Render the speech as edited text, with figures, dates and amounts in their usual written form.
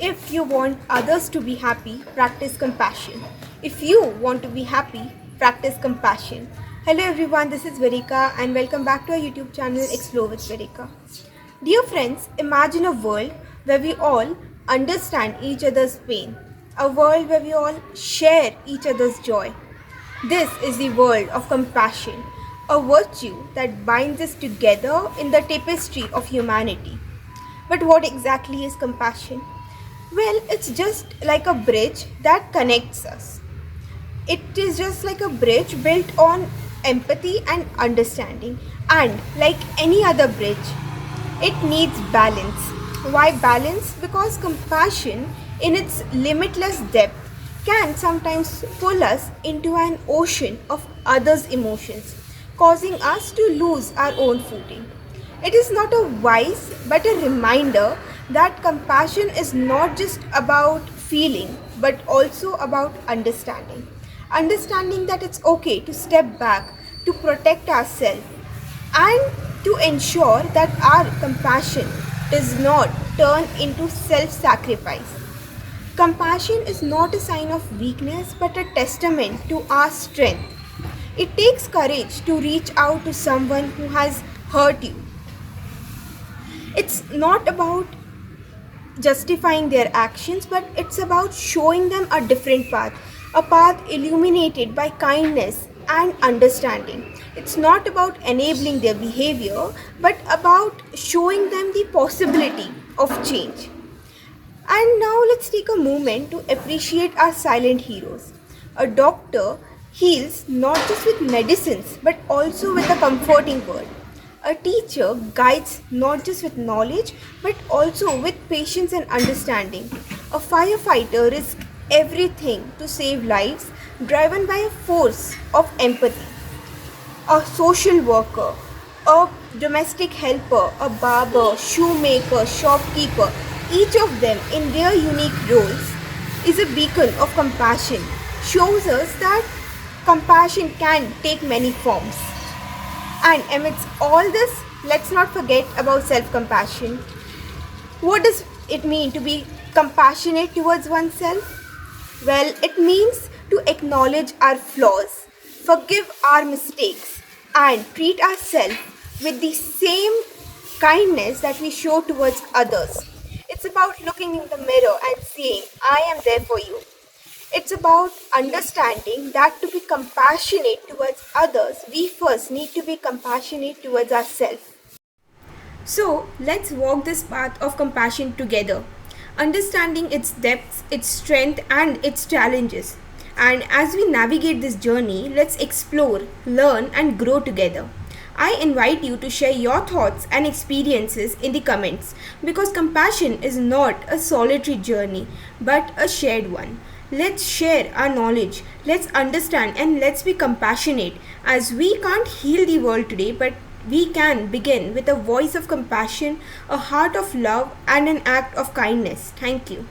If you want others to be happy, practice compassion. If you want to be happy, practice compassion. Hello everyone, this is Verika and welcome back to our YouTube channel Explore with Verika. Dear friends, imagine a world where we all understand each other's pain, a world where we all share each other's joy. This is the world of compassion, a virtue that binds us together in the tapestry of humanity. But what exactly is compassion? Well, it's just like a bridge that connects us. It is just like a bridge built on empathy and understanding. And like any other bridge, it needs balance. Why balance? Because compassion, in its limitless depth, can sometimes pull us into an ocean of others' emotions, causing us to lose our own footing. It is not a wise but a reminder that compassion is not just about feeling but also about understanding. Understanding that it's okay to step back, to protect ourselves, and to ensure that our compassion does not turn into self sacrifice. Compassion is not a sign of weakness but a testament to our strength. It takes courage to reach out to someone who has hurt you. It's not about justifying their actions, but it's about showing them a different path, a path illuminated by kindness and understanding. It's not about enabling their behavior, but about showing them the possibility of change. And now let's take a moment to appreciate our silent heroes. A doctor heals not just with medicines but also with a comforting word. A teacher guides not just with knowledge but also with patience and understanding. A firefighter risks everything to save lives, driven by a force of empathy. A social worker, a domestic helper, a barber, shoemaker, shopkeeper, each of them in their unique roles is a beacon of compassion, shows us that compassion can take many forms. And amidst all this, let's not forget about self compassion. What does it mean to be compassionate towards oneself? Well, it means to acknowledge our flaws, forgive our mistakes, and treat ourselves with the same kindness that we show towards others. It's about looking in the mirror and saying, I am there for you. It's about understanding that to be compassionate towards others, we first need to be compassionate towards ourselves. So, let's walk this path of compassion together, understanding its depths, its strength, and its challenges. And as we navigate this journey, let's explore, learn, and grow together. I invite you to share your thoughts and experiences in the comments because compassion is not a solitary journey but a shared one. Let's share our knowledge, let's understand, and let's be compassionate as we can't heal the world today, but we can begin with a voice of compassion, a heart of love, and an act of kindness. Thank you.